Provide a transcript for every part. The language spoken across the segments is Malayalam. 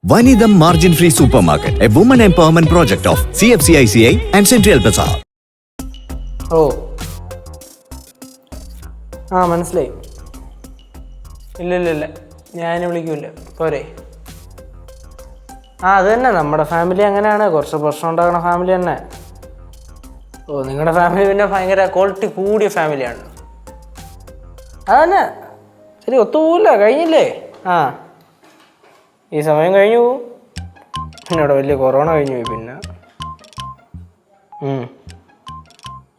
Vanidam Margin Free Supermarket, a woman empowerment project of CFCICI and Central Bazaar. ഓ ആ മനസ്സിലായി. ഇല്ല ഞാൻ വിളിക്കൂല പോരെ. അത് തന്നെ നമ്മുടെ ഫാമിലി അങ്ങനെയാണ്, കുറച്ച് പ്രശ്നം ഉണ്ടാകുന്ന ഫാമിലി തന്നെ. ഓ നിങ്ങളുടെ ഫാമിലി പിന്നെ ഭയങ്കര ക്വാളിറ്റി കൂടിയ ഫാമിലിയാണ്. അതന്നെ ശരി, ഒത്തുപോവില്ല, കഴിഞ്ഞില്ലേ. ഈ സമയം കഴിഞ്ഞു പോവും. പിന്നെ ഇവിടെ വലിയ കൊറോണ കഴിഞ്ഞു പോയി. പിന്നെ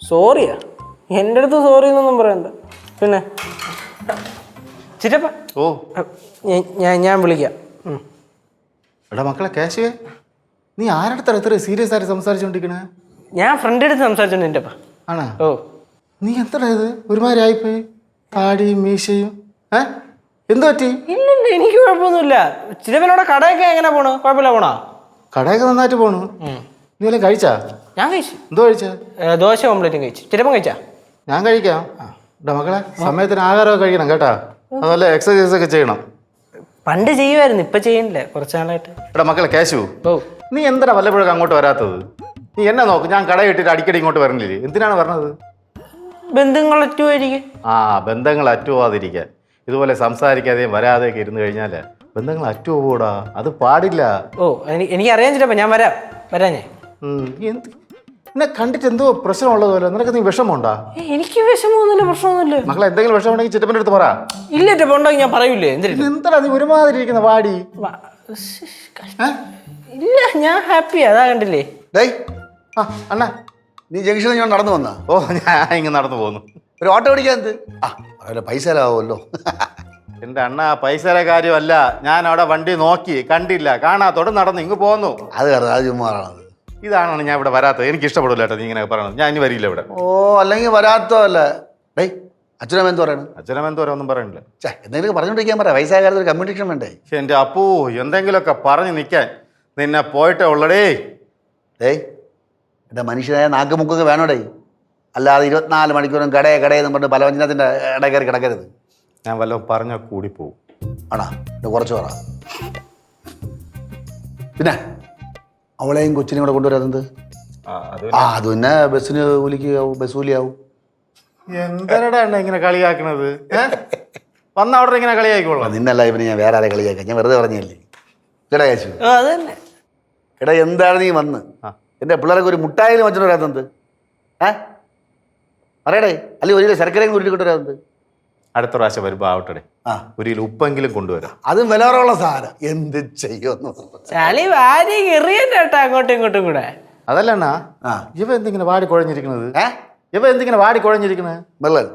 സോറിയാ, എൻ്റെ അടുത്ത് സോറി എന്നൊന്നും പറയണ്ട. പിന്നെ ചിറ്റപ്പ, ഓ ഞാൻ വിളിക്കാം. എടാ മക്കളെ കേശവേ, നീ ആരടുത്താണ് ഇത്ര സീരിയസ് ആയിട്ട് സംസാരിച്ചോണ്ടിരിക്കണേ? ഞാൻ ഫ്രണ്ട് അടുത്ത് സംസാരിച്ചോണ്ട് എൻ്റെ അപ്പ. ആണോ? ഓ നീ എന്താ ഇത് ഒരുമാതിരി ആയിപ്പോയി, താടിയും മീശയും. എന്തു പറ്റി? ഇല്ല എനിക്ക് കുഴപ്പമൊന്നുമില്ല. ചിറ്റപ്പനോടെ കടയൊക്കെ എങ്ങനെ പോണു? കുഴപ്പമില്ല പോണോ? കടയൊക്കെ നന്നായിട്ട് പോണു. നീ വല്ലതും കഴിച്ചാ? ഞാൻ കഴിച്ചു. എന്തോ കഴിച്ചാ? ദോശ ഓംലെറ്റും കഴിച്ചു. ചിറ്റപ്പൻ കഴിച്ചാ? ഞാൻ കഴിക്കാം. എടാ മക്കളെ, സമയത്തിന് ആഹാരമൊക്കെ കഴിക്കണം കേട്ടാ. അതുപോലെ എക്സസൈസ് ഒക്കെ ചെയ്യണം. പണ്ട് ചെയ്യുമായിരുന്നു, ഇപ്പൊ ചെയ്യണില്ല കുറച്ച് നാളായിട്ട്. എടാ മക്കളെ കേശു, ഓ നീ എന്തിനാ വല്ലപ്പോഴൊക്കെ അങ്ങോട്ട് വരാത്തത്? നീ എന്നെ നോക്ക്, ഞാൻ കട ഇട്ടിട്ട് അടിക്കടി ഇങ്ങോട്ട് വരണില്ലേ? എന്തിനാണ് പറഞ്ഞത്? ബന്ധുങ്ങൾ അറ്റുമായിരിക്കും. ബന്ധങ്ങൾ അറ്റുപോവാതിരിക്കാൻ ഇതുപോലെ സംസാരിക്കാതെയും വരാതെയൊക്കെ ഇരുന്ന് കഴിഞ്ഞാൽ ബന്ധങ്ങൾ അറ്റുപോകൂടാ, അത് പാടില്ല. ഓ എനിക്കറിയാൻ ചിറ്റപ്പ, ഞാൻ വരാം ഞാൻ. എന്ത് എന്നെ കണ്ടിട്ട് എന്തോ പ്രശ്നമുള്ളതുപോലെ, നിനക്ക് നീ വിഷമമുണ്ടാ? എനിക്ക് വിഷമമൊന്നുമില്ല, പ്രശ്നമൊന്നുമില്ല. മക്കളെ എന്തെങ്കിലും വിഷമമുണ്ടെങ്കിൽ ചിറ്റപ്പൻ്റെ അടുത്ത് പറ. ഇല്ല ചിറ്റപ്പ, ഉണ്ടെങ്കിൽ ഞാൻ പറയൂലേ. എന്താ നീ ഒരുമാതിരി ഇരിക്കുന്ന വാടി? ഇല്ല ഞാൻ ഹാപ്പി, അതാ കണ്ടില്ലേ. ഡേയ് അണ്ണാ, നീ ജംഗ്ഷനിൽ ഞാൻ നടന്നു വന്നാ? ഓ ഞാൻ ഇങ്ങനെ നടന്നു പോന്നു. ഒരു ഓട്ടോ പിടിക്കാൻ എന്ത്? അതല്ല പൈസ ലാവുമല്ലോ. എൻ്റെ അണ്ണാ, പൈസയുടെ കാര്യമല്ല. ഞാൻ അവിടെ വണ്ടി നോക്കി കണ്ടില്ല, കാണാത്തോടെ നടന്നു ഇങ്ങ് പോന്നു. അത് കാരണം അത് ചുമ്മാറാണത്. ഇതാണ് ഞാൻ ഇവിടെ വരാത്തത്. എനിക്ക് ഇഷ്ടപ്പെടില്ല കേട്ടോ നീ ഇങ്ങനെ പറയണത്. ഞാൻ ഇനി വരില്ല ഇവിടെ. ഓ അല്ലെങ്കിൽ വരാത്തോ അല്ല. ഡേയ് അച്ഛനമ്മ എന്ത് പറയണം? അച്ഛനമെന്തോരം ഒന്നും പറയണില്ല. എന്തെങ്കിലും പറഞ്ഞോണ്ടിരിക്കാൻ പറയാം. വയസ്സായ കാലത്ത് ഒരു കമ്മ്യൂണിക്കേഷൻ വേണ്ടേ? എൻ്റെ അപ്പൂ, എന്തെങ്കിലുമൊക്കെ പറഞ്ഞു നിൽക്കാൻ നിന്നെ പോയിട്ടേ ഉള്ളടേ. ഡേയ് എൻ്റെ മനുഷ്യനായ നാക്കുമുക്കൊക്കെ വേണോടേ. അല്ലാതെ 24 മണിക്കൂറും കടയെന്ന് പറഞ്ഞിട്ട് പലവഞ്ചനത്തിൻ്റെ ഇടയിൽ കയറി കിടക്കരുത്. ഞാൻ വല്ലതും പറഞ്ഞാൽ കൂടിപ്പോവും. ആണോ? ഇത് കുറച്ച് പറ. പിന്നെ അവളെയും കൊച്ചിനെയും കൂടെ കൊണ്ടുവരാതെന്ത്? അത് പിന്നെ ബസ്സിന് കൂലിക്കാവും, ബസ് കൂലിയാവും. എന്തരടാ എണ്ണ ഇങ്ങനെ കളിയാക്കണത്? വന്ന അവിടെ ഇങ്ങനെ കളിയാക്കിക്കൊള്ളാം. നിന്നല്ല ഇവന് ഞാൻ വേറെ ആരെ കളിയാക്കാം. ഞാൻ വെറുതെ പറഞ്ഞല്ലേ. കേടാ കാശു. അതന്നെ. എടാ എന്താണ് നീ വന്ന് എൻ്റെ പിള്ളേർക്ക് ഒരു മുട്ടായാലും വച്ചു വരാത്തത്? പറയടേ. അല്ലെങ്കിൽ ഒരു കിലോ ശർക്കരയും ഉരുട്ടിക്കൊണ്ട് വരാത്തത്? അടുത്ത പ്രാവശ്യം വരുമ്പോ ആവട്ടെ, ഒരു കിലോ ഉപ്പെങ്കിലും കൊണ്ടുവരാം. അതും വിലകുറവുള്ള സാധനം. എന്ത് ചെയ്യുമെന്ന് ചളി വാരി എറിയണ്ടേട്ടാ അങ്ങോട്ടും ഇങ്ങോട്ടും കൂടെ. അതല്ല അണ്ണാ, ഇവ എന്തിങ്ങനെ വാടി കുഴഞ്ഞിരിക്കണത്? ഇവ എന്തിങ്ങനെ വാടി കുഴഞ്ഞിരിക്കണത്? ബെർലിൻ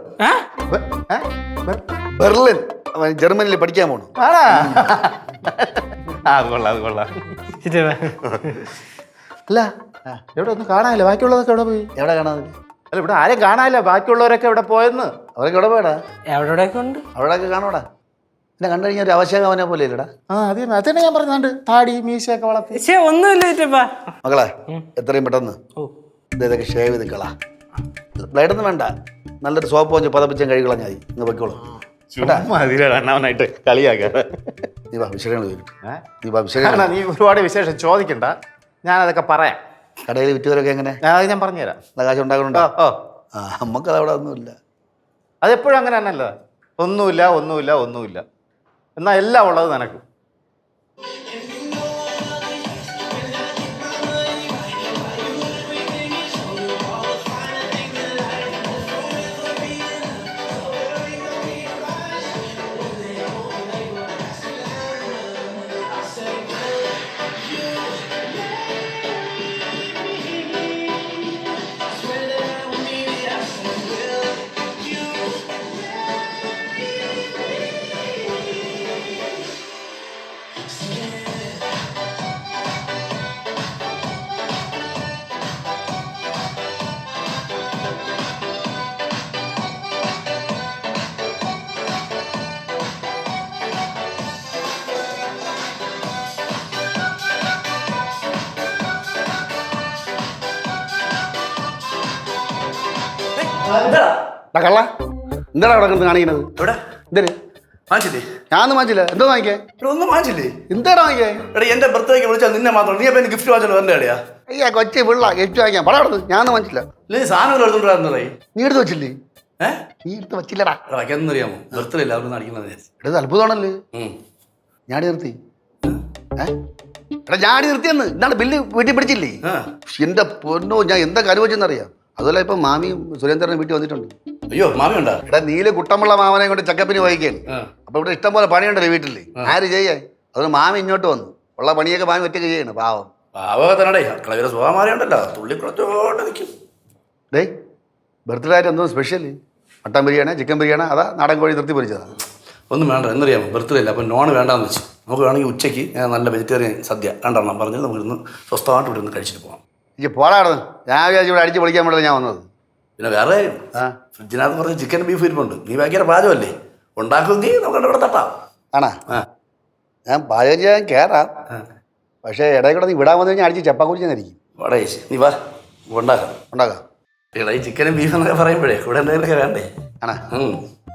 ബെർലിൻ അവൻ ജർമ്മനിയിൽ പഠിക്കാൻ പോണു. അത് കൊള്ളാം. അല്ല എവിടെ ഒന്നും കാണാനില്ല. ബാക്കിയുള്ളതൊക്കെ എവിടെ പോയി? എവിടെ കാണാതെ? അല്ല ഇവിടെ ആരും കാണാനില്ല. ബാക്കിയുള്ളവരൊക്കെ എവിടെ പോയെന്ന്? അവരൊക്കെ എവിടെ പോയടാ? എവിടെയൊക്കെ ഉണ്ട്. അവിടെയൊക്കെ കാണൂടാ. എന്നെ കണ്ടു കഴിഞ്ഞാൽ ഒരു അവശേഷം അവനെ പോലെ ഇല്ലടാ. അതന്നെ ഞാൻ പറഞ്ഞാണ്ട് താടി മീശയൊക്കെ വളർത്തി. പക്ഷേ ഒന്നുമില്ല ചിറ്റപ്പ. മക്കളെ എത്രയും പെട്ടെന്ന് ഇതൊക്കെ ഷേവ് ചെയ്ത് കളാ. ബ്ലേഡൊന്നും വേണ്ട, നല്ലൊരു സോപ്പ് വാങ്ങി പതപ്പിച്ചും കഴുകളാ ഞാൻ ഇന്ന് പൊയ്ക്കോളൂ. അണ്ണാവനായിട്ട് കളിയാക്കാ. നീ വാ വിശേഷങ്ങൾ നീ ഒരുപാട് വിശേഷം ചോദിക്കണ്ട, ഞാനതൊക്കെ പറയാം. കടയിൽ വിറ്റുകാരൊക്കെ എങ്ങനെ? അത് ഞാൻ പറഞ്ഞുതരാം. കാശ് ഉണ്ടാക്കണുണ്ടോ? നമുക്കത് അവിടെ ഒന്നുമില്ല. അതെപ്പോഴും അങ്ങനെ തന്നെയല്ല. ഒന്നുമില്ല. എന്നാൽ എല്ലാം ഉള്ളത് നിനക്ക്. കള്ള എന്താടാ അവിടെ കിടന്ന് കാണിക്കുന്നത്? എന്തേര് വാങ്ങിച്ചില്ലേ? ഞാനൊന്നും വാങ്ങിച്ചില്ല. എന്തോ വാങ്ങിക്കേ? ഇവിടെ ഒന്നും വാങ്ങിച്ചില്ലേ? എന്താടാ വാങ്ങിക്കേ? എടാ എന്റെ ബർത്ത്ഡേക്ക് വിളിച്ചാൽ നിന്നെ മാത്രം. നീ അപ്പം ഗിഫ്റ്റ് വാങ്ങിച്ചല്ലോ വന്നേ അടിയാ. അയ്യാ കൊച്ചി പിള്ള ഗിഫ്റ്റ് വാങ്ങിക്കാൻ പടം ഞാനൊന്നും വാങ്ങിച്ചില്ല. ഇല്ലേ സാധനങ്ങൾ എടുത്തോണ്ടായിരുന്നേ. നീ എടുത്ത് വെച്ചില്ലേ? ഏഹ് നീ എടുത്ത് വെച്ചില്ലടാ. വയ്ക്കാന്ന് അറിയാമോ? ബർത്ത്ഡേ ഇല്ല അവിടെ അടിക്കുന്നത്. എടുത്ത് അത്ഭുതമാണല്ലേ. ഞാടി നിർത്തി. എടാ ഞാടി നിർത്തിയെന്ന്. ഇന്നാണ് ബില്ല് വീട്ടിൽ പിടിച്ചില്ലേ? എന്റെ പൊന്നോ, ഞാൻ എന്തൊക്കെ അനുഭവിച്ചെന്നറിയാം. അതുപോലെ ഇപ്പൊ മാമിയും സുരേന്ദ്രനും വീട്ടിൽ വന്നിട്ടുണ്ട്. അയ്യോ മാമി ഉണ്ടാ? എടാ നീല് കുട്ടമുള്ള മാമനെ കൊണ്ട് ചക്കപ്പിന് വഹിക്കുകയാണ്. അപ്പൊ ഇവിടെ ഇഷ്ടം പോലെ പണിയുണ്ടല്ലോ വീട്ടില്. ആര് ചെയ്യാൻ? അതുകൊണ്ട് മാമി ഇങ്ങോട്ട് വന്നു. ഉള്ള പണിയൊക്കെ മാമി ഒറ്റയ്ക്ക് ചെയ്യണം. പാവം പാവ തന്നെടേ. കളവരെ സ്വഭാവം മാറിയുണ്ടല്ലോ. തുള്ളി കുറച്ചോട്ട് നിൽക്കും. ഡേയ് ബർത്ത്ഡേ ആയിട്ട് എന്തോ special? Mutton biryani, chicken biryani, അതാ നാടൻ കോഴി നിർത്തി പൊരിച്ചതാ? ഒന്നും വേണ്ട. എന്നറിയാമോ? ബർത്ത്ഡേ ഇല്ല. അപ്പം നോൺ വേണ്ടാന്ന് വെച്ചു. നമുക്ക് വേണമെങ്കിൽ ഉച്ചയ്ക്ക് നല്ല വെജിറ്റേറിയൻ സദ്യ രണ്ടെണ്ണം പറഞ്ഞ് നമുക്ക് ഇന്ന് സ്വസ്ഥമായിട്ട് ഇവിടെ നിന്ന് കഴിച്ചിട്ട് പോകാം. ഈ പോടാടുന്നു. ഞാൻ വിചാരിച്ചു ഇവിടെ അടിച്ച് പൊളിക്കാൻ വേണ്ടി ഞാൻ വന്നത്. പിന്നെ വേറെ കാര്യം, ഫ്രിഡ്ജിനകത്ത് പറഞ്ഞ് ചിക്കൻ ബീഫ് ഇരിപ്പുണ്ട്. നീ ഭയങ്കര പാചകമല്ലേ, ഉണ്ടാക്കുമെങ്കിൽ നമുക്ക് ഇവിടെ തട്ടാം. ആണാ? ഞാൻ പാചകം ചെയ്യാൻ കയറാം. പക്ഷേ ഇടയിൽ കൂടെ നീ വിടാൻ വന്നു കഴിഞ്ഞാൽ അടിച്ച് ചപ്പാക്കുടി ചെന്നിരിക്കും. വട ചേച്ചി നീ വാ, ഉണ്ടാക്കാം. എടാ ഈ ചിക്കനും ബീഫ് എന്നൊക്കെ പറയുമ്പോഴേ ഇവിടെ എന്തെങ്കിലുമൊക്കെ വേണ്ടേ? ആണാ?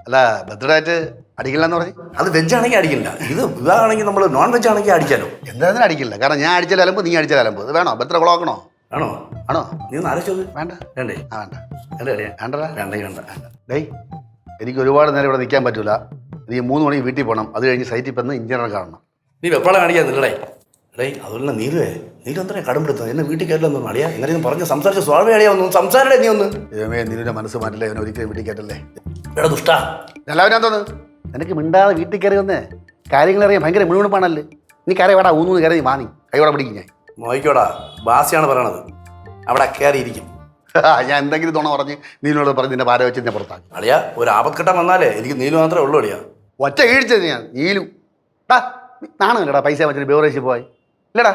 അല്ല ബർത്ത്ഡേ ആയിട്ട് അടിക്കില്ലെന്ന് പറഞ്ഞ്? അത് വെജ് ആണെങ്കിൽ അടിക്കില്ല. ഇത് ഇതാണെങ്കിൽ നമ്മൾ നോൺ വെജ് ആണെങ്കിൽ അടിക്കാലോ. എന്തായാലും അടിക്കില്ല. കാരണം ഞാൻ അടിച്ചാൽ അലമ്പ്, നീ അടിച്ചാൽ അലമ്പ്. ഇത് വേണോ? ബർത്ത്ഡേ കുളമാക്കണോ? ആണോ? ആണോ? നീ ഒന്ന് ആലോചിച്ചത്. വേണ്ട. വേണ്ടേ? വേണ്ട. വേണ്ടടാ. വേണ്ട. ഡേയ് എനിക്ക് ഒരുപാട് നേരം ഇവിടെ നിൽക്കാൻ പറ്റൂല. നീ 3 മണിക്ക് വീട്ടിൽ പോകണം. അത് കഴിഞ്ഞ് സൈറ്റിൽ പെന്ന് എഞ്ചിനീയർ കാണണം. നീ വെപ്പാളം കാണിക്കാന്നില്ലടേ. ഡേ അതുപോലെ നീലുവേ, നീലെന്തിനാ കടമ്പെടുത്തത്? എന്നെ വീട്ടിൽ കയറില്ലെന്നൊന്നും അടിയാ. എങ്ങനെ പറഞ്ഞ് സംസാരിച്ച് സ്വാഭാവിക അടിയാ. ഒന്നും സംസാരടേ നീ ഒന്ന്. ദൈവമേ, നിന്റെ മനസ്സ് മാറ്റില്ല. അവനെ ഒരിക്കലും വീട്ടിൽ കയറ്റല്ലേ. എടാ ദുഷ്ടാ, എല്ലാവരും തോന്നുന്നു നിനക്ക് മിണ്ടാതെ വീട്ടിൽ കയറി വന്നേ കാര്യങ്ങളറിയാൻ ഭയങ്കര മുഴുവണപ്പാണല്ലേ. നീ കയറി വേടാ. ഊന്നൂന്ന് കയറി വാങ്ങി കൈയോടെ പിടിക്കും ഞാൻ. നോയിക്കോടാ, ബാസിയാണ് പറയണത്. അവിടെ കയറിയിരിക്കും. ഞാൻ എന്തെങ്കിലും തുണ പറഞ്ഞ് നീനോട് പറഞ്ഞ് നിന്റെ പാര വെച്ച് ഞാൻ പുറത്താക്കി. അളിയാ ഒരു ആപത്ഘട്ടം വന്നാലേ എനിക്ക് നീലു മാത്രമേ ഉള്ളൂ അളിയാ. ഒറ്റ വീഴ്ചത് ഞാൻ. നീലു ടാ നാണല്ലടാ പൈസ വെച്ചിട്ട് ബേവറേജ് പോയി ഇല്ലടാ.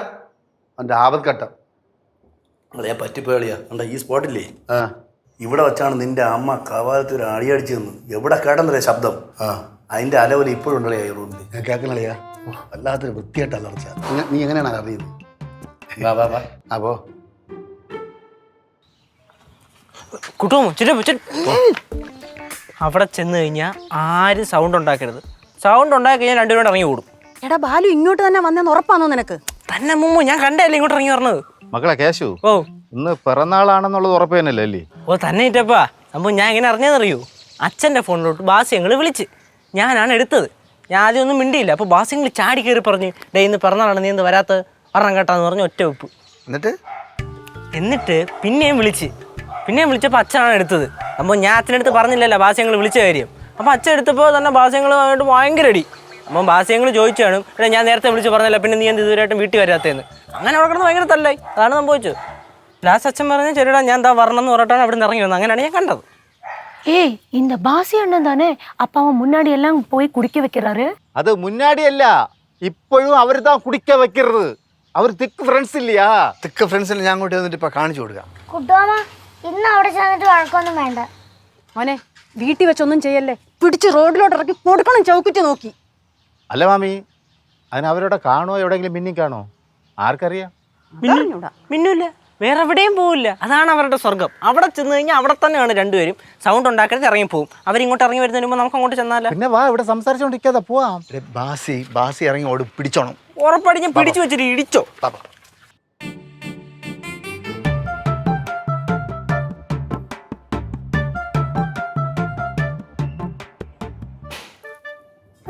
അവൻ്റെ ആപത്ഘട്ടം അളിയാ പറ്റിപ്പോയി അളിയാ. എന്താ ഈ സ്പോട്ടില്ലേ, ഇവിടെ വെച്ചാണ് നിന്റെ അമ്മ കവാലത്തിൽ ഒരു അടിയടിച്ചു നിന്ന്. എവിടെ കേട്ടെന്നറിയ ശബ്ദം. അതിന്റെ അലവല് ഇപ്പോഴും ഉണ്ടല്ലേ ഈ റൂമിൽ. ഞാൻ കേൾക്കണളിയാ. വല്ലാത്തൊരു വൃത്തിയായിട്ട് അലർച്ച. നീ എങ്ങനെയാണ് അറിയുന്നത്? അപ്പോ കുട്ടുമോ അവിടെ ചെന്ന് കഴിഞ്ഞാൽ ആരും സൗണ്ട് ഉണ്ടാക്കരുത്. സൗണ്ട് ഉണ്ടാക്കി കഴിഞ്ഞാൽ രണ്ടുപേരോട് ഇറങ്ങി കൂടും. എടാ ബാലു ഇങ്ങോട്ട് തന്നെ വന്നെന്ന് ഉറപ്പാണോ നിനക്ക്? തന്നെ മുമ്പ് ഞാൻ കണ്ടല്ലേ ഇങ്ങോട്ട് ഇറങ്ങി പറഞ്ഞത്. മക്കളെ കേശു, ഓ ഇന്ന് പിറന്നാളാണെന്നുള്ളത് ഉറപ്പ് തന്നെയല്ലേ അല്ലേ? ഓ തന്നെ ഇറ്റപ്പാ. അപ്പോൾ ഞാൻ എങ്ങനെ അറിഞ്ഞതെന്നറിയൂ? അച്ഛൻ്റെ ഫോണിലോട്ട് ബാസ്യങ്ങൾ വിളിച്ച് ഞാനാണ് എടുത്തത്. ഞാൻ ആദ്യം ഒന്നും മിണ്ടിയില്ല. അപ്പോൾ ബാസ്യങ്ങൾ ചാടി കയറി പറഞ്ഞ് ഡേ ഇന്ന് പിറന്നാളാണ്, നീ എന്ത് വരാത്ത പറഞ്ഞ കേട്ടാന്ന് പറഞ്ഞ് ഒറ്റ വെപ്പ്. എന്നിട്ട് പിന്നെയും വിളിച്ചപ്പോൾ അച്ഛനാണ് എടുത്തത്. അപ്പോൾ ഞാൻ അച്ഛനടുത്ത് പറഞ്ഞില്ലല്ലോ ബാസ്യങ്ങൾ വിളിച്ച കാര്യം. അപ്പോൾ അച്ഛൻ എടുത്തപ്പോൾ തന്നെ ബാസ്യങ്ങളുമായിട്ട് ഭയങ്കര അടി. അപ്പം ബാസ്യങ്ങൾ ചോദിച്ചാണ് എടാ ഞാൻ നേരത്തെ വിളിച്ച് പറഞ്ഞല്ലോ, പിന്നെ നീ എന്ത് ഇതുവരെയായിട്ടും വീട്ടിൽ വരാത്തതെന്ന്. അങ്ങനെ അവിടെ കിടന്ന് ഭയങ്കര തല്ലായി. അതാണ് സംഭവിച്ചത്. ലാസ്റ്റ് അച്ഛൻ പറഞ്ഞ് ശരിടാ ഞാൻ എന്താ വരണമെന്ന് പറഞ്ഞിട്ടാണ് അവിടെ നിന്ന് ഇറങ്ങി വന്നത്. അങ്ങനെയാണ് ഞാൻ കണ്ടത്. ஏய் இந்த பாசி அண்ணன் தானே அப்பா அவன் முன்னாடி எல்லாம் போய் குடிக்க வைக்கிறாரு? അത് മുന്നാടിയല്ല, ഇപ്പോഴും അവർ താ കുടിക്ക വെക്കരുത്. അവർ തിക്ക് ഫ്രണ്ട്സ് ഇല്ലയാ. തിക്ക് ഫ്രണ്ട്സിന് ഞാൻ അങ്ങോട്ട് വന്നിട്ട് ഇപ്പൊ കാണിച്ചു കൊടുക്കാം. കുട്ടുവാമ ഇന്ന് അവിടെ ചെന്നിട്ട് വഴക്കൊന്നും വേണ്ട. മോനെ വീട്ടിൽ വെച്ചൊന്നും ചെയ്യല്ലേ, പിടിച്ച് റോഡിലോട്ട് ഇറക്കി കൊടുക്കണം ചൗക്കിറ്റ് നോക്കി. അല്ല മാമി, അതിന് അവരോടെ കാണുമോ? എവിടെയെങ്കിലും മിന്നി കാണോ? ആർക്കറിയാം. മിന്നൂല്ല, വേറെ എവിടെയും പോവില്ല. അതാണ് അവരുടെ സ്വർഗം. അവിടെ ചെന്ന് കഴിഞ്ഞാൽ അവിടെ തന്നെയാണ് രണ്ടുപേരും. സൗണ്ട് ഉണ്ടാക്കരുത്, ഇറങ്ങിപ്പോവും. അവരിങ്ങോട്ട് ഇറങ്ങി വരുന്നതിന് മുമ്പ് നമുക്ക് അങ്ങോട്ട് ചെന്നാലോ? പിന്നെ വാ, ഇവിടെ സംസാരിച്ചോണ്ടിരിക്കാതെ പോവാം. ബാസി ഇറങ്ങി ഓടി പിടിച്ചോണം. ഉറപ്പാടി ഞാൻ പിടിച്ചു വെച്ചിട്ട് ഇടിച്ചോ.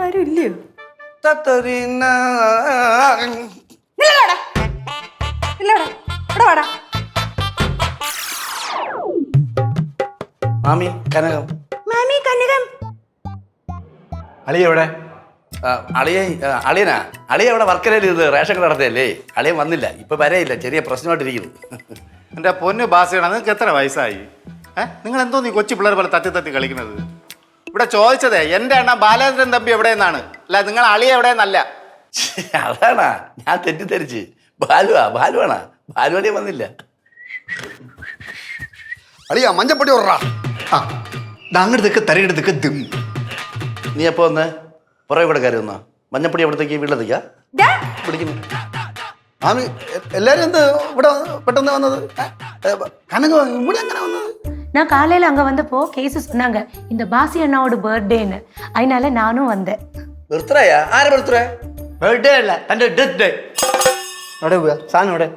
ആരും ഇല്ലയോ? മാമി കനകം. മാമി കനകം അളിയ എവിടെ? അളിയനാ? അളിയ ഇവിടെ വർക്കരയിൽ ഇത് റേഷൻ നടത്തിയല്ലേ? അളിയൻ വന്നില്ല, ഇപ്പൊ വരെയില്ല, ചെറിയ പ്രശ്നമായിട്ടിരിക്കുന്നു. എൻ്റെ പൊന്ന് ബാസിയാണ്. നിങ്ങൾക്ക് എത്ര വയസ്സായി? നിങ്ങൾ എന്തോ നീ കൊച്ചു പിള്ളേർ പോലെ തത്തി കളിക്കുന്നത്? ഇവിടെ ചോദിച്ചതേ എൻ്റെ അണ്ണ ബാലേന്ദ്രൻ തമ്പി എവിടെയെന്നാണ്, അല്ല നിങ്ങൾ അളിയ എവിടെയെന്നല്ല. അതാണാ ഞാൻ തെറ്റിദ്ധരിച്ച്. ബാലുവാണാ? ബാലുവളിയെ വന്നില്ല. അളിയാ മഞ്ഞപ്പൊടി ഓർറാ. അങ്ങോട്ടേക്ക് തരയിടത്തേക്ക് ദിം. നീ എപ്പോ വന്ന് പുറകെ കൂടെ കയറി വന്നോ? മഞ്ഞപ്പൊടി എവിടത്തേക്ക്? വീട്ടിലെത്തിക്കാ പിടിക്കുന്നു. മാമി എല്ലാരും എന്ത് ഇവിടെ പെട്ടെന്ന് വന്നത്? കനക ഇവിടെ എങ്ങനെ വന്നത്? நான் காலையில அங்க வந்தப்போ கேஸ் சொன்னாங்க இந்த பாசி அண்ணாவோட பர்த்டேன்னு, அதனால நானும் வந்தேன். ബർത്ത്ഡേയാ? ആരെ ബർത്ത്ഡേ? ബർത്ത്ഡേ അല്ല തന്റെ ഡെത്ത് ഡേ. എവിടെ പോയാ സാധനം എവിടെ?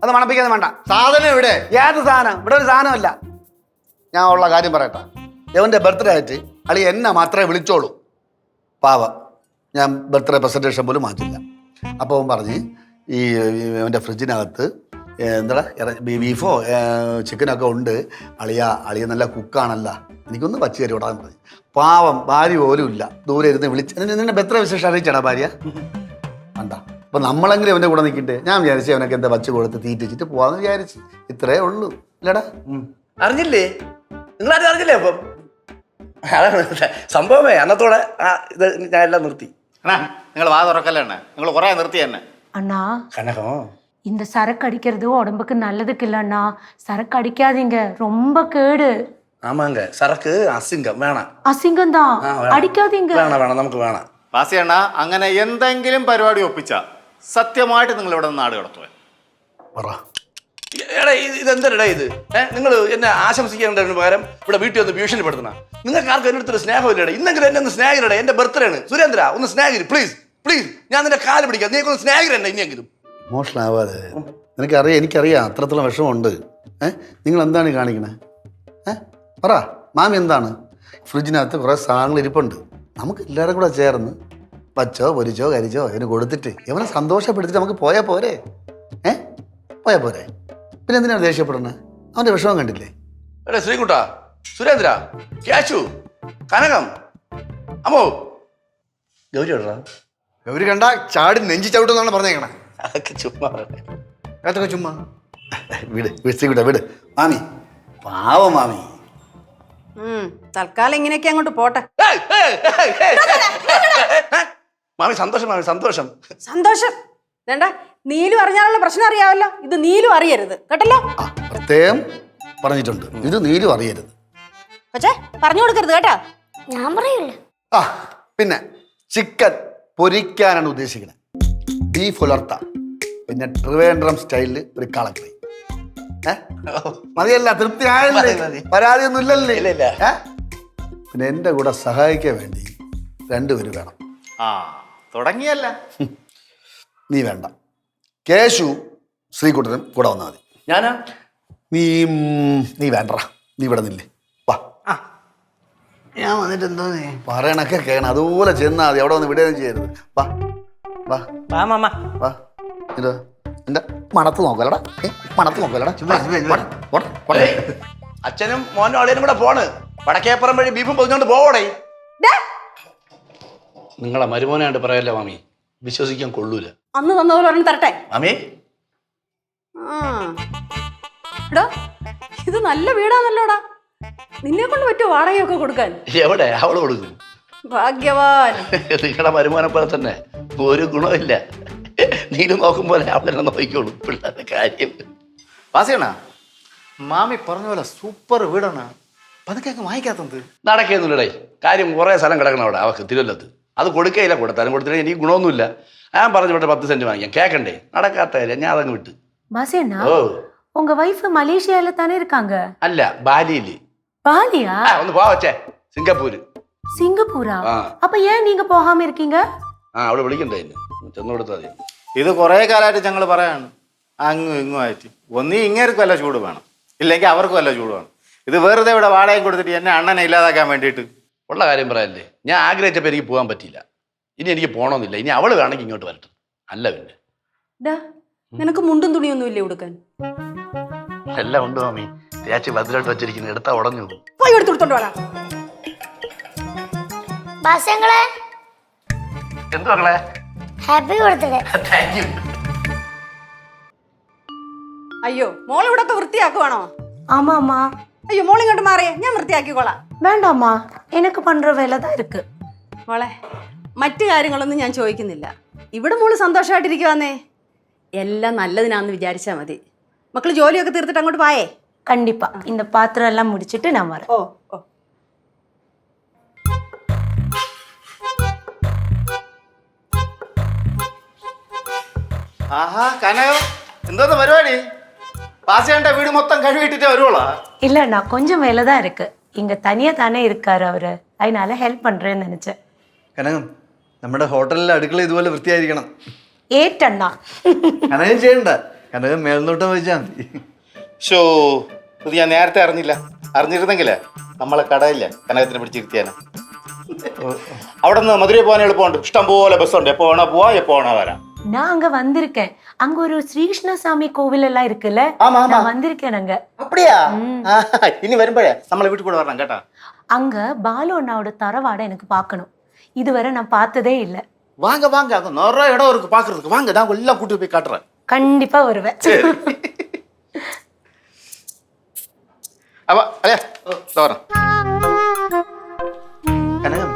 അത് മണപ്പിക്കാതെ വേണ്ട. സാധനം ഇവിടെ. ഏത് സാധനം? ഇവിടെ ഒരു സാധനമല്ല. ഞാൻ ഉള്ള കാര്യം പറയട്ടെ. ഇവൻ്റെ ബർത്ത്ഡേ ആയിട്ട് അളി എന്നെ മാത്രമേ വിളിച്ചോളൂ. പാവ, ഞാൻ ബർത്ത്ഡേ പ്രസൻറ്റേഷൻ പോലും മാറ്റില്ല. അപ്പോൾ അവൻ പറഞ്ഞ് ഈ അവൻ്റെ ഫ്രിഡ്ജിനകത്ത് എന്താ ബീഫോ ചിക്കനൊക്കെ ഉണ്ട്, അളിയ നല്ല കുക്കാണല്ല, എനിക്കൊന്ന് പച്ച കറി വിടാൻ പറഞ്ഞു. പാവം, ഭാര്യ പോലും ഇല്ല, ദൂരെ ഇരുന്ന് വിളിച്ച് നിന്നെ ബർത്ത്ഡേ വിശേഷം അറിയിച്ചാടാ ഭാര്യ? വേണ്ട. അപ്പം നമ്മളെങ്കിലും അവൻ്റെ കൂടെ നിൽക്കട്ടെ. ഞാൻ വിചാരിച്ചു അവനൊക്കെ എന്താ വച്ച് കൊടുത്ത് തീറ്റിച്ചിട്ട് പോവാന്ന് വിചാരിച്ചു. ഇത്രേ ഉള്ളൂ ഇല്ലടാ. അറിഞ്ഞില്ലേ? നിങ്ങളാരും അറിഞ്ഞില്ലേ? അപ്പം അതാണ് സംഭവമേ. അന്നത്തോടെ ഇത് ഞാൻ എല്ലാം നിർത്തി. അണ്ണാ നിങ്ങൾ വാ തുറക്കല്ലേ അണ്ണ, നിങ്ങൾ കുറെ നിർത്തി തന്നെ. அண்ணா കനകം இந்த சரக்கு அடிக்கிறது உடம்புக்கு நல்லதுக்கு இல்ல அண்ணா, சரக்கு அடிக்காதீங்க, ரொம்ப கேடு. ആമാങ്ക സരക്ക് അസിംഗം വേണം. அசிங்கம்தான், ആ, വേണം. அடிக்காதீங்க. വേണം നമുക്ക് വേണം. വാസി അണ്ണ അങ്ങനെ എന്തെങ്കിലും പരിപാടി ഒപ്പിച്ച സത്യമായിട്ട് നിങ്ങൾ ഇവിടെ നിന്ന് നാട് കടത്തുവേ. പറ. എടാ ഇതെന്തരടാ ഇത്? നിങ്ങൾ എന്നെ ആശംസിക്കേണ്ടതിന് പകരം ഇവിടെ വീട്ടിൽ ഒന്ന് ഭീഷണിപ്പെടുത്തണ. നിങ്ങൾക്ക് ആർക്കും എൻ്റെ അടുത്തൊരു സ്നേഹമില്ലടേ. ഇന്നെങ്കിലും എന്നെ ഒന്ന് സ്നേഹിരടേ. എൻ്റെ ബർത്ത്ഡേ ആണ്. സുരേന്ദ്ര ഒന്ന് സ്നേഹിര് പ്ലീസ് പ്ലീസ്. ഞാൻ നിന്റെ കാല് പിടിക്കാം. നീക്കൊന്ന് സ്നേഹിരന്നെ ഇനിയെങ്കിലും. ഇമോഷണൽ ആവാതെ. എനിക്കറിയാം അത്രത്തോളം വിഷമമുണ്ട്. നിങ്ങൾ എന്താണ് ഈ കാണിക്കണേ? പറ മാമി, എന്താണ്? ഫ്രിഡ്ജിനകത്ത് കുറേ സാധനങ്ങൾ ഇരിപ്പുണ്ട്. നമുക്ക് എല്ലാവരും കൂടെ ചേർന്ന് വച്ചോ പൊരിച്ചോ കരിച്ചോ ഇവന് കൊടുത്തിട്ട് ഇവനെ സന്തോഷപ്പെടുത്തിട്ട് നമുക്ക് പോയാൽ പോരെ? പോയാൽ പോരെ? പിന്നെ എന്തിനാണ് ദേഷ്യപ്പെടുന്നത്? അവൻ്റെ വിഷമം കണ്ടില്ലേ? എടാ ശ്രീകുട്ട, സുരേന്ദ്ര, ക്യാഷു, കനകം, അമ്മോ, ഗൗരി എടാ. ഗൗരി കണ്ട ചാടി നെഞ്ചി ചവിട്ടെന്നാണ് പറഞ്ഞേക്കണേ. അതൊക്കെ ചുമ്മാ അതൊക്കെ ചുമ്മാ. വിട് ശ്രീകുട്ട വിട്. മാമി പാവം മാമി. തൽക്കാലം ഇങ്ങനെയൊക്കെ അങ്ങോട്ട് പോട്ടെ. മാമി സന്തോഷം, മാമി സന്തോഷം. സന്തോഷം വേണ്ട. നീലു അറിഞ്ഞാലുള്ള പ്രശ്നം അറിയാമല്ലോ. ഇത് നീലു അറിയരുത് കേട്ടല്ലോ. പ്രത്യേകം പറഞ്ഞിട്ടുണ്ട്, ഇത് നീലും അറിയരുത്. പക്ഷേ പറഞ്ഞു കൊടുക്കരുത് കേട്ടോ. ഞാൻ പറയൂല. പിന്നെ ചിക്കൻ പൊരിക്കാനാണ് ഉദ്ദേശിക്കുന്നത്. ബീഫ് ഉലർത്ത, പിന്നെ ട്രിവേൻഡ്രം സ്റ്റൈലിൽ ഒരു കളക്കറി. മതിയല്ല? തൃപ്തി ആയല്ലേ? പരാതിയൊന്നും ഇല്ലല്ലേ? പിന്നെ എൻ്റെ കൂടെ സഹായിക്കാൻ വേണ്ടി രണ്ടുപേര് വേണം. ആ തുടങ്ങിയല്ല. നീ വേണ്ട. കേശു ശ്രീകുട്ടനും കൂടെ വന്നാൽ മതി. ഞാനാ? നീ വേണ്ട. നീ ഇവിടെ നില്ലേ. വാ. ഞാൻ വന്നിട്ട് എന്തോ പറയണൊക്കെ കേണം, അതുപോലെ ചെന്നാൽ മതി. അവിടെ വന്ന് വിടുകയും ചെയ്യരുത്. വാ വാ വാ മാമ. വാ. ഇത് എൻ്റെ മണത്ത് നോക്കലടാ, മണത്ത് നോക്കലടാ. അച്ഛനും മോനും അളിയനും കൂടെ പോണ്. വടക്കേപ്പുറം വഴി ബീഫും പൊതിഞ്ഞോണ്ട് പോവടേ. നിങ്ങളെ മരുമോനാണ്ട് പറയല്ലേ മാമി, വിശ്വസിക്കാൻ കൊള്ളൂല. അന്ന് തന്നപോലെ ഒരെണ്ണം തരട്ടെ മാമി. എടാ ഇത് നല്ല വീടാന്നല്ലോടാ. നിന്നെ കൊണ്ട് പറ്റുമോ വാടകയൊക്കെ കൊടുക്കാൻ? എവിടെ അവള് കൊടുക്കും? ഭാഗ്യവാൻ. നിങ്ങളുടെ മരുമോനെ പോലെ തന്നെ ഒരു ഗുണമില്ല. നീലും നോക്കും പോലെ അവളെന്നെ നോക്കിക്കോളൂ. പിള്ളേരുടെ കാര്യം. വാസിയണ്ണ മാമി പറഞ്ഞ പോലെ സൂപ്പർ വീടാണ്. പതുക്കെ വാങ്ങിക്കാത്തത് നടക്കുന്നില്ലടേ. കാര്യം കുറേ സ്ഥലം കിടക്കണം അവിടെ അവക്ക് തിരുവല്ലത്ത്. അത് കൊടുക്കയില്ല. കൊടുത്താലും കൊടുത്തില്ല എനിക്ക് ഗുണമൊന്നുമില്ല. ഞാൻ പറഞ്ഞു വിട്ടെ 10 സെന്റ് വാങ്ങിക്കാം. കേക്കണ്ടേ? നടക്കാത്ത ഞാൻ അതങ്ങ് വിട്ട്. பாசி அண்ணா, ഓ உங்க வைஃப் மலேசியால தானே இருக்காங்க? അല്ല, ബാലിയില്. பாலியா? ഒന്ന് പോവച്ചേ. സിംഗപ്പൂര്. சிங்கப்பூரா? ആ அப்ப ஏன் நீங்க போகாம இருக்கீங்க? അവള് വിളിക്കണ്ടേ എന്നെ? ചെന്ന് കൊടുത്താൽ മതി. ഇത് കുറേ കാലമായിട്ട് ഞങ്ങൾ പറയാണ്, അങ്ങും ഇങ്ങും ആയിട്ട്. ഒന്നീ ഇങ്ങേർക്ക് വല്ല ചൂട് വേണം, ഇല്ലെങ്കിൽ അവർക്ക് വല്ല ചൂട് വേണം. ഇത് വെറുതെ ഇവിടെ വാടകയും കൊടുത്തിട്ട് എന്നെ അണ്ണനെ ഇല്ലാതാക്കാൻ വേണ്ടിയിട്ട്. ഉള്ള കാര്യം പറയാല്ലേ, ഞാൻ ആഗ്രഹിച്ചപ്പോൾ എനിക്ക് പോകാൻ പറ്റിയില്ല. ഇനി എനിക്ക് പോകണമെന്നില്ല. ഇനി അവള് വേണമെങ്കിൽ ഇങ്ങോട്ട് വരട്ടെ. അല്ല പിന്നെ നിനക്ക് മുണ്ടും തുണിയൊന്നും ഇല്ലേ കൊടുക്കാൻ? എല്ലാം ഉണ്ട് മാമി. തേച്ച് ഭദ്രമായിട്ട് വെച്ചിരിക്കുന്നത്. എടുത്താ ഉടഞ്ഞു പോകും. പോയി എടുത്തോണ്ട് വേണം. ബാസ്യങ്ങളെ എന്തു മക്കളെ? Happy birthday. Thank you. അയ്യോ മോൾ ഇവിടൊക്കെ വൃത്തിയാക്കുവാണോ? ஆமா அம்மா. അയ്യോ മോൾ ഇങ്ങോട്ട് മാറിയേ, ഞാൻ വൃത്തിയാക്കിക്കോളാം. வேண்டாம்மா, எனக்கு பண்ற வேலை தான் இருக்கு. മോളെ മറ്റു കാര്യങ്ങളൊന്നും ഞാൻ ചോദിക്കുന്നില്ല. ഇവിടെ മോള് സന്തോഷമായിട്ടിരിക്കുവാന്നേ. എല്ലാം നല്ലതിനാന്ന് വിചാരിച്ചാൽ മതി. മക്കള് ജോലിയൊക്കെ തീർത്തിട്ട് അങ്ങോട്ട് പോയേ. கண்டிப்பா இந்த பாத்திரம் எல்லாம் முடிச்சிட்டு நான் வரேன். ഓ ഓ ആഹാ കനകം, എന്തോന്ന് പരിപാടി? ബാസിയാണ്ട വീട് മൊത്തം കഴുകിയിട്ടിട്ടേ വരുവോളാ? இல்லைண்ணா கொஞ்சம் வேலை தான் இருக்கு இங்க தனியா தானே இருக்காரு அவரு அதனால ஹெல்ப் பண்றேன்னு நினைச்சேன். കനകം നമ്മുടെ ഹോട്ടലിലെ അടുക്കള ഇതുപോലെ വൃത്തിയായിരിക്കണം. ஏட்டண்ணா. കനകം ചെയ്യണ്ട, കനകം മേൽനോട്ടം വെച്ചാൽ മതി. ഷോ ഇത് ഞാൻ നേരത്തെ അറിഞ്ഞില്ല. അറിഞ്ഞിരുന്നെങ്കിലേ നമ്മളെ കടയില്ല കനകത്തിനെ പിടിച്ചിരുത്തിയാനെ. അവിടെ നിന്ന് മധുരൈ പോകാൻ എളുപ്പമുണ്ട്. ഇഷ്ടം പോലെ ബസ്സുണ്ട്. എപ്പോ വേണോ പോവാ, എപ്പോ വേണോ വരാം. நான் அங்க வந்திருக்கேன். அங்க ஒரு ஸ்ரீகிருஷ்ணசாமி கோவில் எல்லாம் இருக்குல்ல, நான் வந்திருக்கேன் அங்க. அப்படியா? இனி வரும்போഴേ നമ്മളെ വീട്ടിൽ കൂടെ വരണം കേട്ടാ. அங்க பாலு அண்ணாவோட தரவாடை எனக்கு பார்க்கணும். இதுவரை நான் பார்த்ததே இல்லை. வாங்க வாங்க, அங்க நிறைய இடம் இருக்கு பாக்குறதுக்கு. வாங்க, நான் எல்லாம் கூட்டி போய் காட்டுறேன். கண்டிப்பா வருவேன். அப்ப அலையா வரேன். കനകം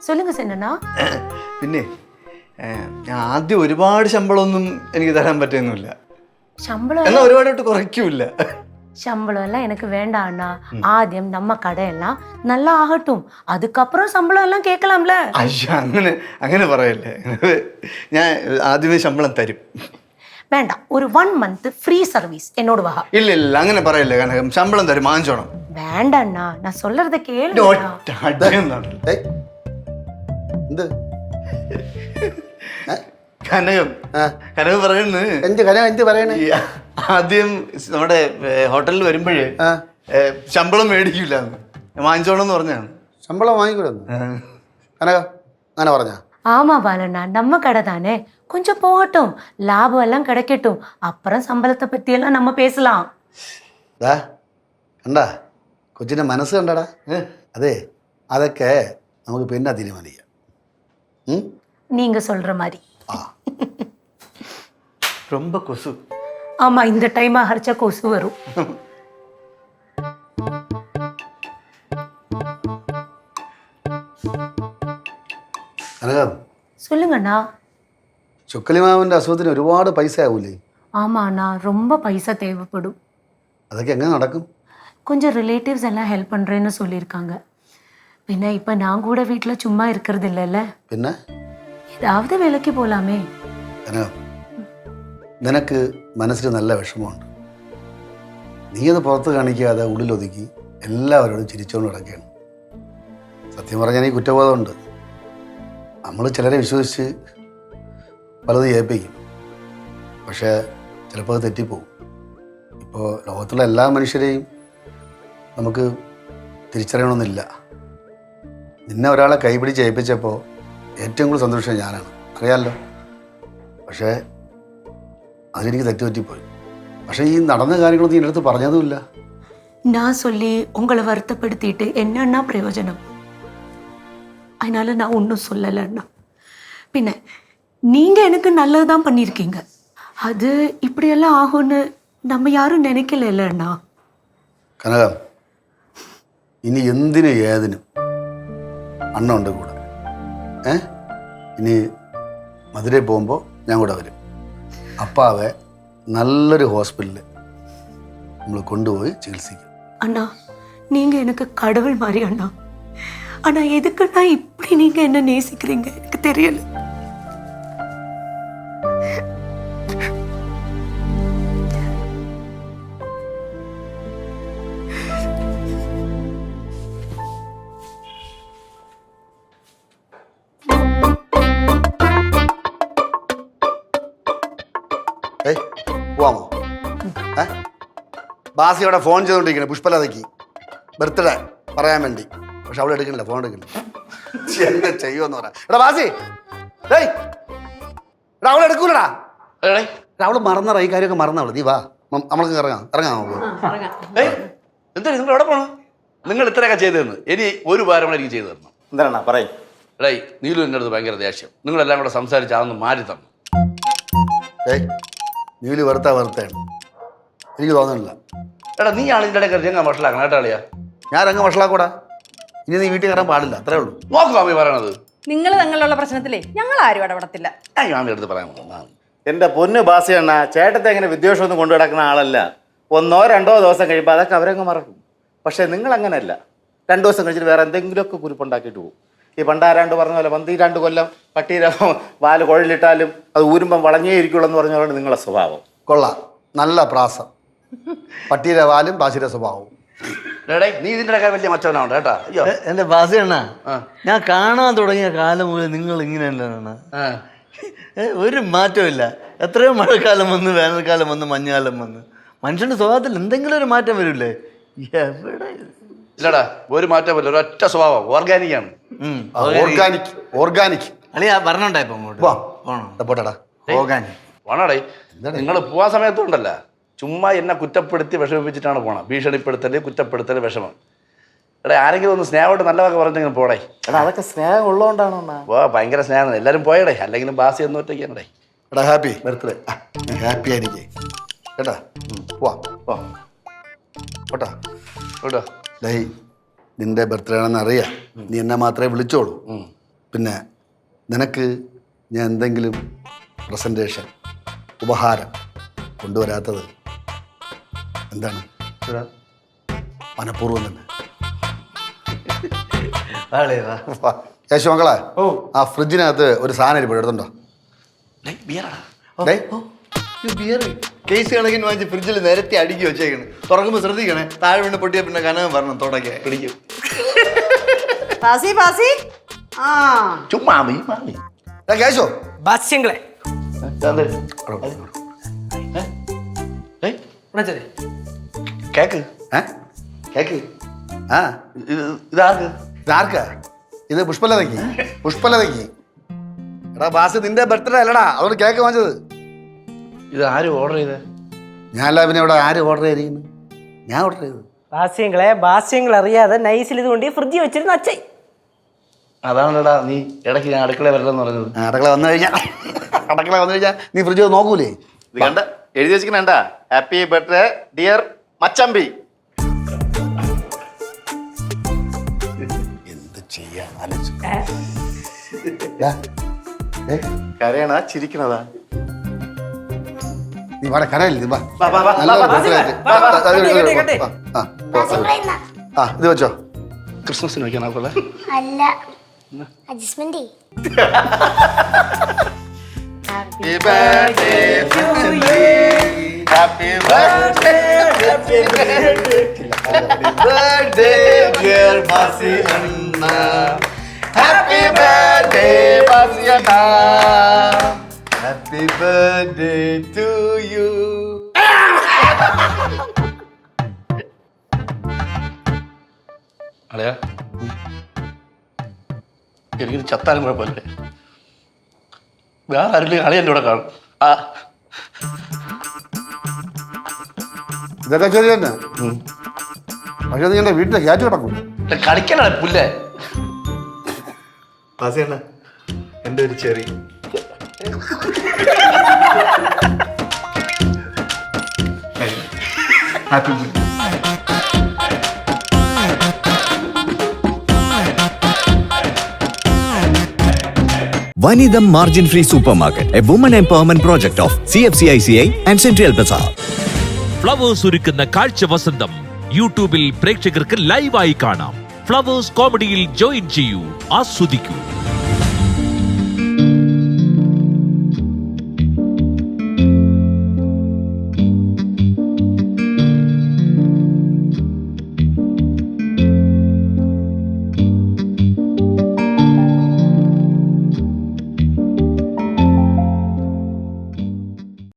சொல்லுங்க சென்னண்ணா. പിന്നെ ഞാൻ ആദ്യം ഒരുപാട് ശമ്പളമൊന്നും എനിക്ക് തരാൻ പറ്റുന്നില്ല, சம்பளம் എന്നാൽ ഒരുപാടോട്ട് കുറയ്ക്കൂല. சம்பளம் எல்லாம் எனக்கு வேண்டாம் அண்ணா. ஆദ്യം நம்ம கடையெல்லாம் நல்லா ஆகட்டும், அதுக்கப்புறம் சம்பளம் எல்லாம் கேட்கலாம்ல. അയ്യോ, അങ്ങനെ പറയല്ലേ. ഞാൻ ആദ്യമേ ശമ്പളം തരും. வேண்டாம், ஒரு 1 month ஃப்ரீ சர்வீஸ் என்னோட வா. ഇല്ല ഇല്ല, അങ്ങനെ പറയല്ലേ കനകം. ശമ്പളം തരും, വാങ്ങിച്ചോണം. வேண்டாம் அண்ணா, நான் சொல்றத கேளு. ഒറ്റ അടിയെന്നാണ്. ഏയ്, എന്ത് കനകം കനകം പറയുന്നു, എന്ത് കനകം എന്ത് പറയണേ? ഈ ആദ്യം നമ്മുടെ ഹോട്ടലിൽ വരുമ്പോഴേ ശമ്പളം മേടിക്കില്ല, വാങ്ങിച്ചോണം എന്ന് പറഞ്ഞാണ്. ശമ്പളം വാങ്ങിക്കൂടെന്ന് കനക അങ്ങനെ പറഞ്ഞ? ஆமா பாலண்ணா, நம்ம கடை தானே, கொஞ்சம் போகட்டும், லாபம் எல்லாம் கிடைக்கட்டும், அப்புறம் சம்பளத்தை பத்தி எல்லாம் நம்ம பேசலாம். കണ്ടാ കൊച്ചിൻ്റെ മനസ്സ് കണ്ടടാ. അതെ, അതൊക്കെ നമുക്ക് പിന്നെ തീരുമാനിക്കാം. நீங்க சொல்ற மாதிரி. ரொம்ப கொசு. ஆமா, இந்த டைம் அரைச்சா கொசு வரும். കനകം, சொல்லுங்கண்ணா. ചുക്കലിമാവിൻ്റെ അസുഖത്തിന് ഒരുപാട് പൈസ ആവൂലേ? ஆமா அண்ணா, ரொம்ப பைசா தேவைப்படும். അതൊക്കെ എങ്ങനെ നടക്കും? கொஞ்சம் ரிலேட்டிவ்ஸ் எல்லாம் ஹெல்ப் பண்ணுறேன்னு சொல்லியிருக்காங்க. பின்ன இப்போ நான் கூட வீட்டில் சும்மா இருக்கிறது இல்லைல்ல, പിന്നെ ஏதாவது வேலைக்கு போகலாமே. കനകം, നിനക്ക് മനസ്സിൽ നല്ല വിഷമമുണ്ട്. നീ അത് പുറത്ത് കാണിക്കാതെ ഉള്ളിലൊതുക്കി എല്ലാവരോടും ചിരിച്ചുകൊണ്ട് കിടക്കുകയാണ്. സത്യം പറഞ്ഞാൽ ഈ കുറ്റബോധമുണ്ട്. നമ്മൾ ചിലരെ വിശ്വസിച്ച് പലത് ഏൽപ്പിക്കും, പക്ഷേ ചിലപ്പോൾ അത് തെറ്റിപ്പോവും. ഇപ്പോൾ ലോകത്തുള്ള എല്ലാ മനുഷ്യരെയും നമുക്ക് തിരിച്ചറിയണമെന്നില്ല. നിന്നെ ഒരാളെ കൈപിടിച്ച് ഏൽപ്പിച്ചപ്പോൾ ഏറ്റവും കൂടുതൽ സന്തോഷം ഞാനാണ്, അറിയാമല്ലോ. പക്ഷേ അതിലെനിക്ക് തെറ്റുപറ്റിപ്പോയി. പക്ഷേ ഈ നടന്ന കാര്യങ്ങളൊന്നും നീ എൻ്റെ അടുത്ത് പറഞ്ഞതുമില്ല. நான் சொல்லி உங்களை வருத்தப்படுத்திட்டு என்னன்னா பிரயோஜனம்? அதனால நான் ஒன்றும் சொல்லலை அண்ணா. பின்ன நீங்கள் எனக்கு நல்லது தான் பண்ணியிருக்கீங்க. அது இப்படியெல்லாம் ஆகும்னு நம்ம யாரும் நினைக்கல அண்ணா. കനകം, ഇനി എന്തിനും ഏതിനും അണ്ണുണ്ട് കൂടെ. ഇനി മധുരയിൽ പോകുമ്പോൾ ഞാൻ കൂടെ വരും. അപ്പാവെ നല്ലൊരു ഹോസ്പിറ്റലിൽ നമ്മൾ കൊണ്ടുപോയി ചികിത്സിക്കും. அண்ணா, நீங்கள் எனக்கு கடவுள் மாதிரி அண்ணா. ஆனால் எதுக்குண்ணா இப்படி நீங்கள் என்ன நேசிக்கிறீங்க எனக்கு தெரியல. ഏയ്, പോവാമോ? ബാസി അവിടെ ഫോൺ ചെയ്തുകൊണ്ടിരിക്കണേ പുഷ്പലതയ്ക്ക് ബർത്ത്ഡേ പറയാൻ വേണ്ടി. പക്ഷെ അവൾ എടുക്കണില്ല, ഫോൺ എടുക്കണില്ല. എന്താ ചെയ്യുമെന്ന് പറയാം. എടാ ബാസി, ഏയ് എടാ, അവൾ എടുക്കൂലടാ. അവള് മറന്നറ, ഈ കാര്യമൊക്കെ മറന്നവള്. നീ വാ, നമ്മൾക്ക് ഇറങ്ങാം നമുക്ക്. എന്താ നിങ്ങൾ എവിടെ പോകണം? നിങ്ങൾ ഇത്രയൊക്കെ ചെയ്തു തന്നു, ഇനി ഒരു വാരം എനിക്ക് ചെയ്തു തരണം. എന്താണ് പറയും? എടേ, നീലു എൻ്റെ അടുത്ത് ഭയങ്കര ദേഷ്യം. നിങ്ങളെല്ലാം കൂടെ സംസാരിച്ച് അതൊന്ന് മാറ്റി തന്നു. ഏയ്, നീല് വെറുത്താണ്, എനിക്ക് തോന്നുന്നില്ല. എടാ, നീ ആളിൻ്റെ ഇടയ്ക്ക് രംഗം വഷളാക്കണം കേട്ടോ അളിയാ. ഞാൻ രംഗം വഷളാക്കൂടാ. ഇനി നീ വീട്ടിൽ കയറാൻ പാടില്ല, അത്രേ ഉള്ളൂ. നോക്കുക അമ്മി പറയണത്. നിങ്ങൾ തങ്ങളുള്ള പ്രശ്നത്തിലേ ഞങ്ങൾ ആരും ഇടപെടത്തില്ല. ഞാൻ മാമിയുടെ അടുത്ത് പറയാൻ പോകുന്നു. എൻ്റെ പൊന്ന് ബാസിയണ്ണ, ചേട്ടത്തെ അങ്ങനെ വിദ്വേഷമൊന്നും കൊണ്ടു കിടക്കുന്ന ആളല്ല. 1 or 2 ദിവസം കഴിയുമ്പോൾ അതൊക്കെ അവരങ്ങ് മറക്കും. പക്ഷേ നിങ്ങൾ അങ്ങനെയല്ല. 2 ദിവസം കഴിച്ചിട്ട് വേറെ എന്തെങ്കിലുമൊക്കെ കുരുപ്പുണ്ടാക്കിയിട്ട് പോകും. ഈ പണ്ടാരാണ്ട് പറഞ്ഞ പോലെ 12 കൊല്ലം പട്ടീരെ വാല് കുഴലിട്ടാലും അത് ഊരുമ്പം വളഞ്ഞേ ഇരിക്കുള്ളൂ എന്ന് പറഞ്ഞ പോലെ നിങ്ങളുടെ സ്വഭാവം. കൊള്ളാം, നല്ല പ്രാസം. പട്ടിയുടെ വാലും ബാസിയുടെ സ്വഭാവവും. എടേ നീ ഇതിൻ്റെ ഇടയ്ക്ക് വലിയ മച്ചവനാവണ്ട കേട്ടാ. അയ്യോ എൻ്റെ ബാസിയണ്ണ, ഞാൻ കാണാൻ തുടങ്ങിയ കാലം മുതൽ നിങ്ങൾ ഇങ്ങനെയല്ല അണ്ണ. ഒരു മാറ്റവും ഇല്ല. എത്രയോ മഴക്കാലം വന്ന്, വേനൽക്കാലം വന്ന്, മഞ്ഞുകാലം വന്ന്, മനുഷ്യൻ്റെ സ്വഭാവത്തിൽ എന്തെങ്കിലും ഒരു മാറ്റം വരില്ലേ? എവിടെ? ഇല്ലടാ, ഒരു മാറ്റം പറ്റില്ല. ഒരൊറ്റ സ്വഭാവം, ഓർഗാനിക്കാണ്. ഓർഗാനിക് അളിയാ പറഞ്ഞോണ്ടാ ഇപ്പൊ അങ്ങോട്ട് പോട്ടെടാ. ഓർഗാനിക് പോണടേ. നിങ്ങൾ പോവാൻ സമയത്തുണ്ടല്ല ചുമ്മാ എന്നെ കുറ്റപ്പെടുത്തി വിഷമിപ്പിച്ചിട്ടാണ് പോണം. ഭീഷണിപ്പെടുത്തല്, കുറ്റപ്പെടുത്തല്, വിഷമം. എടാ ആരെങ്കിലും ഒന്ന് സ്നേഹമായിട്ട് നല്ല വാക്ക് പറഞ്ഞെങ്കിലും പോടേ. എടാ അതൊക്കെ സ്നേഹം ഉള്ളതുകൊണ്ടാണോ? ഓ ഭയങ്കര സ്നേഹമാണ്. എല്ലാവരും പോയടേ, അല്ലെങ്കിലും ബാസി എന്ന് ഒറ്റയ്ക്കാണേ. എടാ ഹാപ്പി ബർത്ത്ഡേ. ഹാപ്പി ആയിരിക്കേ കേട്ടാ. പോവാം പോട്ടാ കേട്ടോ. ഡേ, നിന്റെ ബർത്ത്ഡേ ആണെന്ന് അറിയാം. നീ എന്നെ മാത്രമേ വിളിച്ചോളൂ. പിന്നെ നിനക്ക് ഞാൻ എന്തെങ്കിലും പ്രസൻറ്റേഷൻ, ഉപഹാരം കൊണ്ടുവരാത്തത് എന്താണ്? മനഃപൂർവ്വം തന്നെ. യേശു മക്കളെ, ആ ഫ്രിഡ്ജിനകത്ത് ഒരു സാധനം ഇരിപ്പോ എടുത്തുണ്ടോ? കേസ് കണക്കിന് വാങ്ങിച്ച് ഫ്രിഡ്ജിൽ നിരത്തി അടുക്കി വെച്ചേക്കണ്. തുറക്കുമ്പോൾ ശ്രദ്ധിക്കണേ, താഴെ വീണ് പൊട്ടിയ പിന്നെ കനകം പറഞ്ഞു തുടക്കെ പിടിക്കും. ബാസി ബാസി ആ ചുമ്മാ മാമി കേശോ ബാസ്യങ്ങളെ കേക്ക് കേക്ക്. ആ ഇതാർക്ക്? ഇതാർക്കാ ഇത്? പുഷ്പലതയ്ക്ക്. പുഷ്പലതയ്ക്ക്. എടാ ബാസ്, നിന്റെ ബർത്ത്ഡേ അല്ലടാ, അതുകൊണ്ട് കേക്ക് വാങ്ങിച്ചത്. ഇത് ആരും ഓർഡർ ചെയ്തേ? ഞാനല്ല. പിന്നെ ഇവിടെ ആര് ഓർഡർ ചെയ്തിരിക്കുന്നു? ഞാൻ ഓർഡർ ചെയ്തത്. ബാസ്യങ്ങൾ അറിയാതെ നൈസിൽ ഇത് കൊണ്ട് ഫ്രിഡ്ജിൽ വെച്ചിരുന്ന അച്ഛൻ. അതാണല്ലടാ നീ ഇടയ്ക്ക് ഞാൻ അടുക്കള വരലെന്ന് പറഞ്ഞത്. അടുക്കള വന്നു കഴിഞ്ഞാൽ നീ ഫ്രിഡ്ജ് നോക്കൂലേ? ഇത് കണ്ട എഴുതി വെച്ചിക്കണ ഹാപ്പി ബർത്ത്ഡേ ഡിയർ മച്ചമ്പി. എന്ത് ചെയ്യാ? കരയണ ചിരിക്കണതാ? നീ വാട കരയില്ല. നീ വാ. ഇത് വെച്ചോ. ക്രിസ്മസിന് വയ്ക്കാനാ? അല്ല, adjustment. Happy birthday to you. Happy birthday birthday dear Basi അണ്ണ. ഹാപ്പി ബർത്ത്ഡേ ബാസിയണ്ണ. Happy birthday to you. അളയാ എനിക്കിത് ചത്താലും കുഴപ്പമില്ലേ? വേറെ ആരെങ്കിലും അളി എൻ്റെ കൂടെ കാണും. ആ ഇതൊക്കെ ശരി തന്നെ. പക്ഷെ നീ എൻ്റെ വീട്ടിലെ ക്യാറ്റ് കിടക്കും. കളിക്കണ പുല്ലേ. ബാസി അണ്ണ, എൻ്റെ ഒരു cherry. Happy birthday. Vanidam Margin Free Supermarket, a woman empowerment project of CFCICI and Central Bazaar. Flowers ഒരുക്കുന്ന കാഴ്ച വസന്തം യൂട്യൂബിൽ പ്രേക്ഷകർക്ക് ലൈവായി കാണാം. ഫ്ലവേഴ്സ് കോമഡിയിൽ ജോയിൻ ചെയ്യൂ, ആസ്വദിക്കൂ.